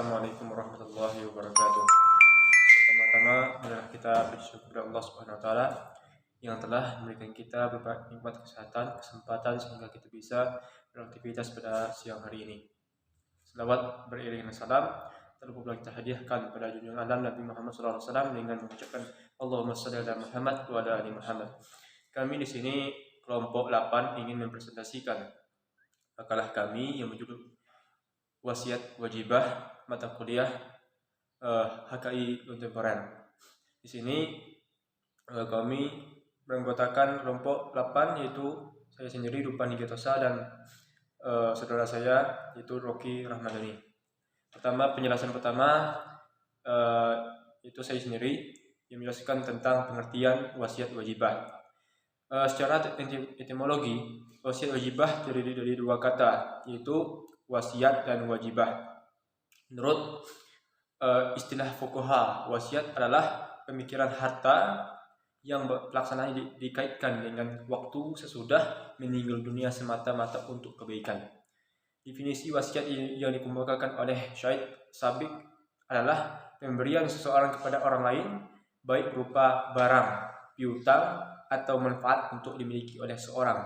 Assalamualaikum warahmatullahi wabarakatuh. Pertama-tama adalah kita bersyukur kepada Allah Subhanahu wa taala yang telah memberikan kita berbagai nikmat kesempatan sehingga kita bisa beraktivitas pada siang hari ini. Selawat beriringan salam terlebih pula kita hadiahkan pada junjungan alam Nabi Muhammad SAW dengan mengucapkan Allahumma shalli ala Muhammad wa ala ali Muhammad. Kami di sini kelompok 8 ingin mempresentasikan makalah kami yang berjudul Wasiat Wajibah mata kuliah HKI Contemporer. Di sini kami beranggotakan kelompok 8 yaitu saya sendiri Rupani Getosa dan saudara saya yaitu Rocky Rahmadani. Penjelasan pertama itu saya sendiri yang menjelaskan tentang pengertian wasiat wajibah. Secara etimologi, wasiat wajibah terdiri dari dua kata, yaitu wasiat dan wajibah. Menurut istilah fuqaha, wasiat adalah pemikiran harta yang pelaksanaan dikaitkan dengan waktu sesudah meninggal dunia semata-mata untuk kebaikan. Definisi wasiat yang dikemukakan oleh Syekh Sabiq adalah pemberian seseorang kepada orang lain, baik berupa barang, piutang, atau manfaat untuk dimiliki oleh seorang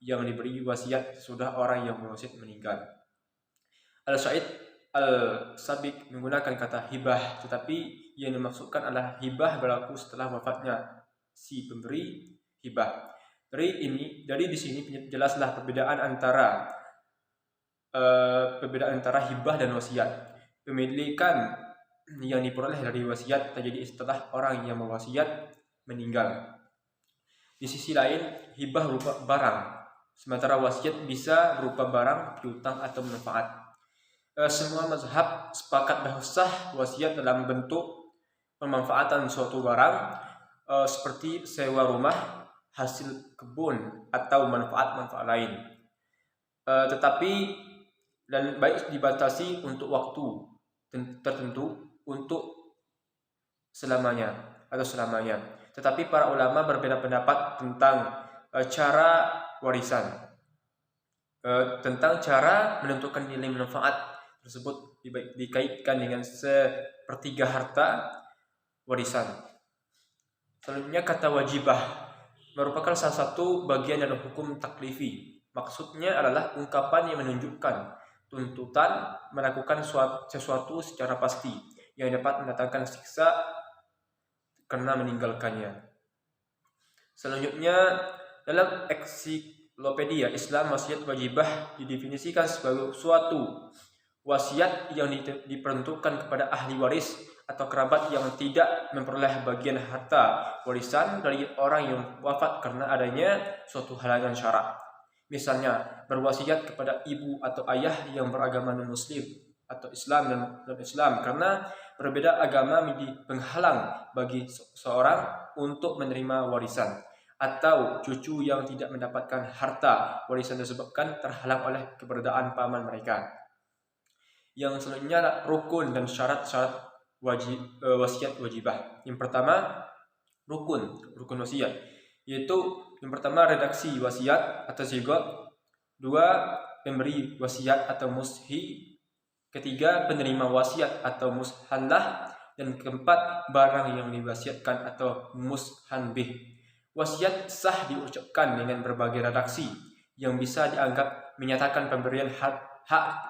yang diberi wasiat sesudah orang yang berwasiat meninggal. Al-Sa'id Al-Sabiq menggunakan kata hibah, tetapi yang dimaksudkan adalah hibah berlaku setelah wafatnya si pemberi hibah. Dari di sini jelaslah perbedaan antara hibah dan wasiat. Pemilikan yang diperoleh dari wasiat terjadi setelah orang yang berwasiat meninggal. Di sisi lain, hibah berupa barang, sementara wasiat bisa berupa barang, piutang, atau manfaat. Semua mazhab sepakat bahwa sah wasiat dalam bentuk pemanfaatan suatu barang seperti sewa rumah, hasil kebun, atau manfaat-manfaat lain. Tetapi dan baik dibatasi untuk waktu tertentu untuk selamanya. Tetapi para ulama berbeda pendapat tentang cara warisan, tentang cara menentukan nilai manfaat tersebut dikaitkan dengan sepertiga harta warisan. Selanjutnya kata wajibah merupakan salah satu bagian dalam hukum taklifi. Maksudnya adalah ungkapan yang menunjukkan tuntutan melakukan sesuatu secara pasti yang dapat mendatangkan siksa karena meninggalkannya. Selanjutnya dalam Ensiklopedia Islam, wasiat wajibah didefinisikan sebagai suatu wasiat yang diperuntukkan kepada ahli waris atau kerabat yang tidak memperoleh bagian harta warisan dari orang yang wafat karena adanya suatu halangan syarak. Misalnya berwasiat kepada ibu atau ayah yang beragama non-muslim atau Islam dan non-Islam karena berbeda agama menjadi penghalang bagi seorang untuk menerima warisan, atau cucu yang tidak mendapatkan harta warisan disebabkan terhalang oleh keberadaan paman mereka. Yang selanjutnya adalah rukun dan syarat-syarat wasiat wajibah. Yang pertama, rukun wasiat, yaitu yang pertama redaksi wasiat atau sigot, dua pemberi wasiat atau mushi, ketiga penerima wasiat atau mushanlah, dan keempat barang yang diwasiatkan atau mushanbih. Wasiat sah diucapkan dengan berbagai redaksi yang bisa dianggap menyatakan pemberian hak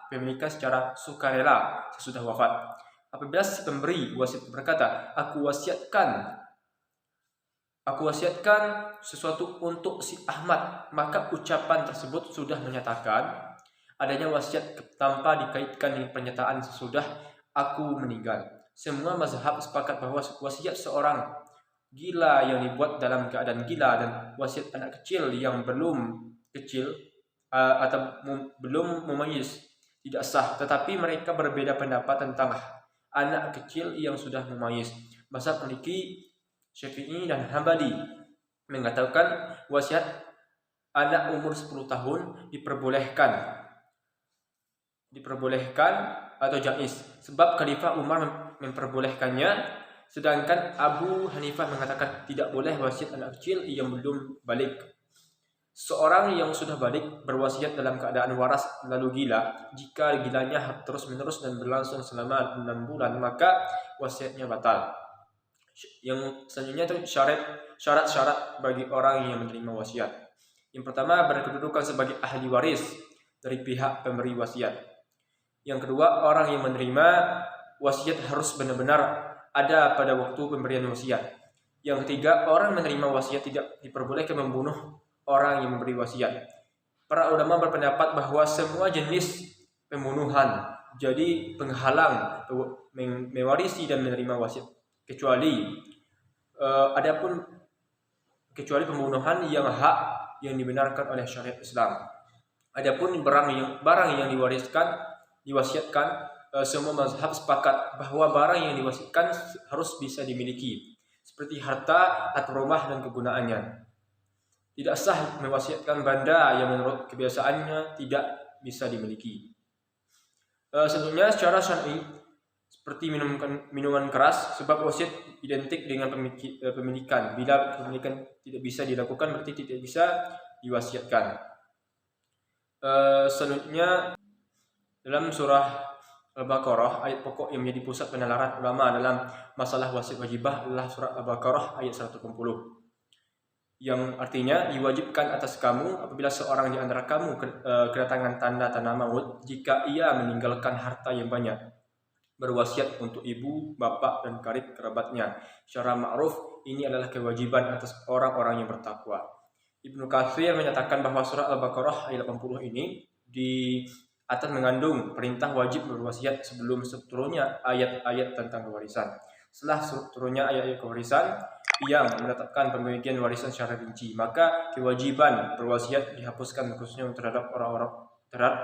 pemilikan secara sukarela sesudah wafat. Apabila si pemberi wasiat berkata, aku wasiatkan sesuatu untuk si Ahmad, maka ucapan tersebut sudah menyatakan adanya wasiat tanpa dikaitkan dengan pernyataan sesudah aku meninggal. Semua mazhab sepakat bahwa wasiat seorang gila yang dibuat dalam keadaan gila dan wasiat anak kecil yang belum kecil atau belum memayis tidak sah. Tetapi mereka berbeda pendapat tentang anak kecil yang sudah memayis. Mazhab Maliki, Syafi'i, dan Hambali mengatakan wasiat anak umur 10 tahun diperbolehkan atau jaiz sebab Khalifah Umar memperbolehkannya, sedangkan Abu Hanifah mengatakan tidak boleh wasiat anak kecil yang belum balik. Seorang yang sudah balik berwasiat dalam keadaan waras lalu gila, jika gilanya terus-menerus dan berlangsung selama 6 bulan, maka wasiatnya batal. Yang selanjutnya itu syarat-syarat bagi orang yang menerima wasiat. Yang pertama, berkedudukan sebagai ahli waris dari pihak pemberi wasiat. Yang kedua, orang yang menerima wasiat harus benar-benar ada pada waktu pemberian wasiat. Yang ketiga, orang menerima wasiat tidak diperbolehkan membunuh orang yang memberi wasiat. Para ulama berpendapat bahwa semua jenis pembunuhan jadi penghalang mewarisi dan menerima wasiat, kecuali pembunuhan yang hak yang dibenarkan oleh syariat Islam. Adapun barang yang diwasiatkan, semua mazhab sepakat bahwa barang yang diwasiatkan harus bisa dimiliki, seperti harta atau rumah dan kegunaannya. Tidak sah mewasiatkan benda yang menurut kebiasaannya tidak bisa dimiliki. Sebelumnya secara syar'i seperti minuman keras, sebab wasiat identik dengan pemilikan. Bila pemilikan tidak bisa dilakukan, berarti tidak bisa diwasiatkan. Selanjutnya dalam surah Al-Baqarah, ayat pokok yang menjadi pusat penalaran ulama dalam masalah wasiat wajibah adalah surah Al-Baqarah ayat 180, yang artinya diwajibkan atas kamu apabila seorang di antara kamu kedatangan tanda-tanda maut, jika ia meninggalkan harta yang banyak, berwasiat untuk ibu, bapak, dan karib kerabatnya secara ma'ruf. Ini adalah kewajiban atas orang-orang yang bertakwa. Ibnu Katsir menyatakan bahwa surah Al-Baqarah ayat 80 ini di atas mengandung perintah wajib berwasiat sebelum turunnya ayat-ayat tentang warisan. Setelah turunnya ayat-ayat kewarisan yang menetapkan pembagian warisan secara rinci, maka kewajiban berwasiat dihapuskan khususnya terhadap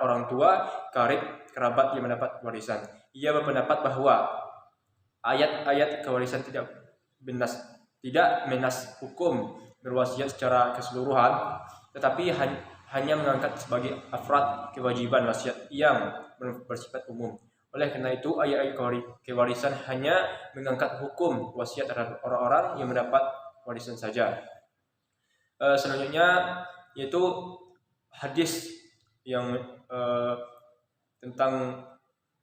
orang tua, karib, kerabat yang mendapat warisan. Ia berpendapat bahwa ayat-ayat kewarisan tidak menas hukum berwasiat secara keseluruhan, tetapi hanya mengangkat sebagai afrad kewajiban wasiat yang bersifat umum. Oleh karena itu, ayat-ayat kewarisan hanya mengangkat hukum wasiat terhadap orang-orang yang mendapat warisan saja. Selanjutnya yaitu hadis yang tentang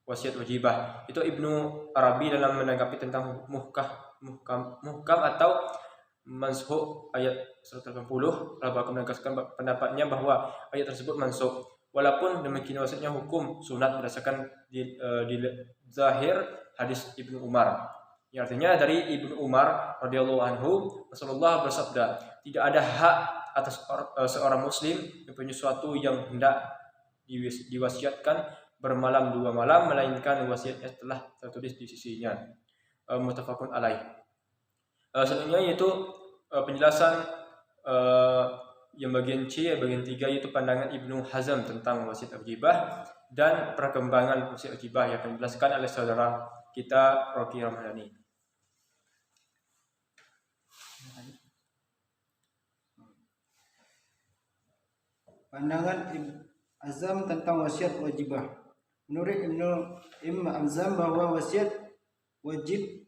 wasiat wajibah. Itu Ibnu Arabi dalam menanggapi tentang muhkam atau mansukh ayat 180, Al-Baqarah menegaskan pendapatnya bahwa ayat tersebut mansukh. Walaupun demikian wasiatnya hukum sunat berdasarkan di zahir hadis Ibnu Umar. Yang artinya dari Ibnu Umar radhiyallahu anhu, Rasulullah bersabda, tidak ada hak atas seorang muslim mempunyai sesuatu yang hendak diwasiatkan bermalam 2 malam, melainkan wasiatnya telah tertulis di sisinya. Muttafaqun alaih. Selanjutnya yaitu penjelasan yang bagian C, bagian 3, yaitu pandangan Ibnu Hazm tentang wasiat wajibah dan perkembangan wasiat wajibah yang akan dijelaskan oleh saudara kita Rocky Ramadhani. Pandangan Ibnu Hazm tentang wasiat wajibah. Menurut Ibnu Hazm bahwa wasiat wajib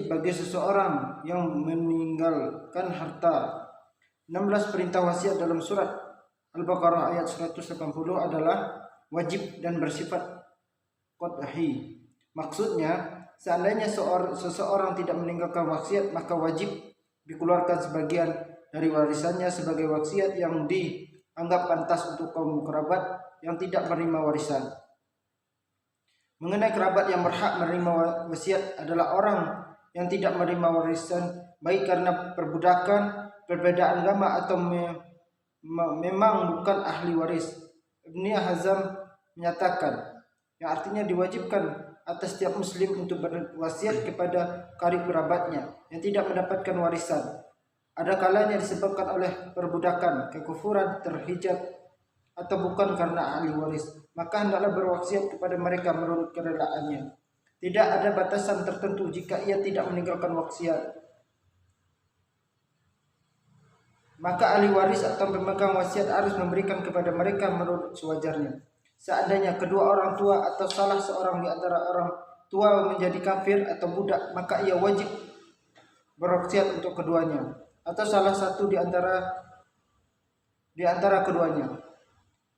bagi seseorang yang meninggalkan harta. 16 perintah wasiat dalam surat Al-Baqarah ayat 180 adalah wajib dan bersifat qat'i. Maksudnya, seandainya seseorang tidak meninggalkan wasiat, maka wajib dikeluarkan sebagian dari warisannya sebagai wasiat yang dianggap pantas untuk kaum kerabat yang tidak menerima warisan. Mengenai kerabat yang berhak menerima wasiat adalah orang yang tidak menerima warisan, baik karena perbudakan, perbedaan agama, atau memang bukan ahli waris. Ibnu Hazm menyatakan, yang artinya diwajibkan atas setiap muslim untuk berwasiat kepada karib kerabatnya yang tidak mendapatkan warisan. Ada kalanya disebabkan oleh perbudakan, kekufuran, terhijab, atau bukan karena ahli waris, maka hendaklah berwasiat kepada mereka menurut kerelaannya. Tidak ada batasan tertentu jika ia tidak meninggalkan wasiat. Maka ahli waris atau pemegang wasiat harus memberikan kepada mereka menurut sewajarnya. Seandainya kedua orang tua atau salah seorang di antara orang tua menjadi kafir atau budak, maka ia wajib berwasiat untuk keduanya. atau salah satu di antara keduanya.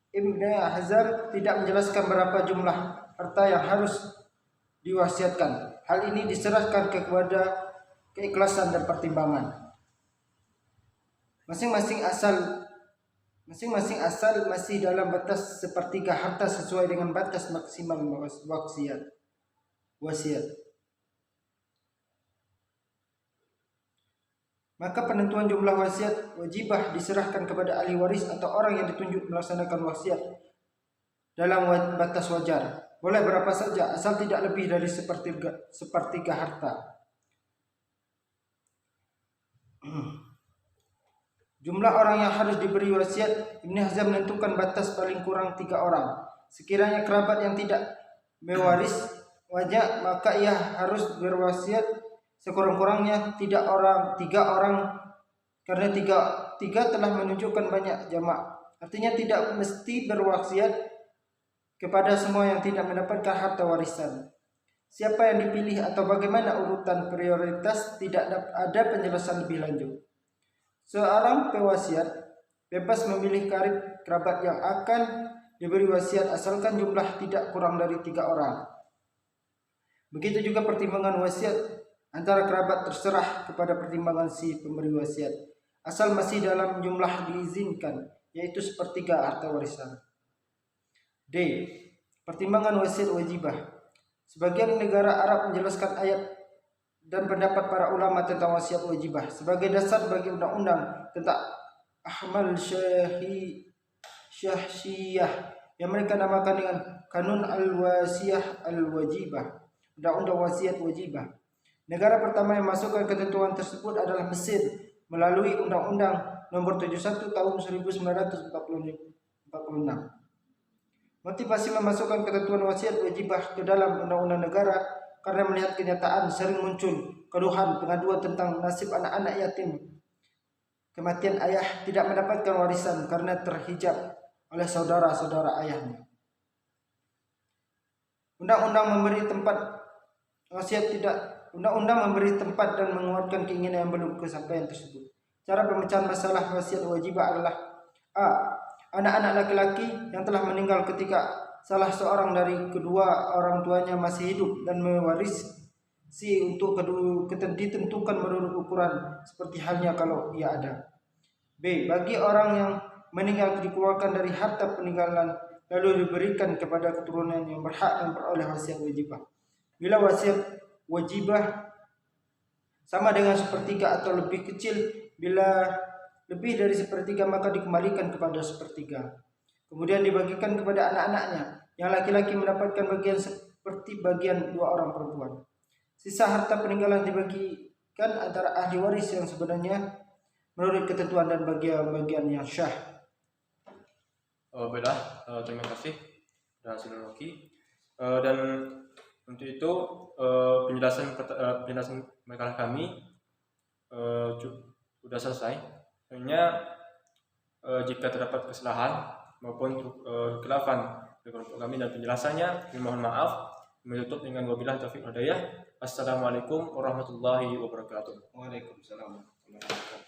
Ibnu Hazm tidak menjelaskan berapa jumlah harta yang harus diwasiatkan. Hal ini diserahkan kepada keikhlasan dan pertimbangan. Masing-masing asal masih dalam batas sepertiga harta sesuai dengan batas maksimal wasiat. Maka penentuan jumlah wasiat wajibah diserahkan kepada ahli waris atau orang yang ditunjuk melaksanakan wasiat dalam batas wajar. Boleh berapa saja asal tidak lebih dari sepertiga harta. Jumlah orang yang harus diberi wasiat, Ibnu Hazm menentukan batas paling kurang 3 orang. Sekiranya kerabat yang tidak mewaris wajib, maka ia harus berwasiat sekurang-kurangnya 3 orang, karena tiga telah menunjukkan banyak jamak. Artinya tidak mesti berwasiat kepada semua yang tidak mendapatkan harta warisan. Siapa yang dipilih atau bagaimana urutan prioritas tidak ada penjelasan lebih lanjut. Seorang pewasiat bebas memilih karib kerabat yang akan diberi wasiat asalkan jumlah tidak kurang dari 3 orang. Begitu juga pertimbangan wasiat antara kerabat terserah kepada pertimbangan si pemberi wasiat, asal masih dalam jumlah diizinkan, yaitu sepertiga harta warisan. D. Pertimbangan wasiat wajibah. Sebagian negara Arab menjelaskan ayat dan pendapat para ulama tentang wasiat wajibah sebagai dasar bagi undang-undang tentang ahmal syahsiyah yang mereka namakan dengan Kanun al-Wasiyah al-Wajibah, undang-undang wasiat wajibah. Negara pertama yang masukkan ketentuan tersebut adalah Mesir melalui Undang-Undang Nomor 71 Tahun 1946. Motivasi memasukkan ketentuan wasiat wajibah ke dalam undang-undang negara karena melihat kenyataan sering muncul keluhan pengaduan tentang nasib anak-anak yatim. Kematian ayah tidak mendapatkan warisan karena terhijab oleh saudara-saudara ayahnya. Undang-undang memberi tempat dan menguatkan keinginan yang belum kesampaian tersebut. Cara pemecahan masalah wasiat wajibah adalah: A. Anak-anak laki-laki yang telah meninggal ketika salah seorang dari kedua orang tuanya masih hidup dan mewarisi untuk ditentukan menurut ukuran seperti halnya kalau ia ada. B. Bagi orang yang meninggal dikeluarkan dari harta peninggalan lalu diberikan kepada keturunan yang berhak memperoleh wasiat wajibah. Bila wasiat wajibah sama dengan sepertiga atau lebih kecil, bila lebih dari sepertiga maka dikembalikan kepada sepertiga. Kemudian dibagikan kepada anak-anaknya. Yang laki-laki mendapatkan bagian seperti bagian 2 orang perempuan. Sisa harta peninggalan dibagikan antara ahli waris yang sebenarnya menurut ketentuan dan bagian-bagian yang syah. Baiklah, terima kasih dan silakan. Dan untuk itu penjelasan makalah kami sudah selesai. Hanya jika terdapat kesalahan maupun kekhilafan di kelompok kami dan penjelasannya, mohon maaf. Menutup dengan wabillahi taufiq wal hidayah. Assalamualaikum warahmatullahi wabarakatuh. Waalaikumsalam warahmatullahi wabarakatuh.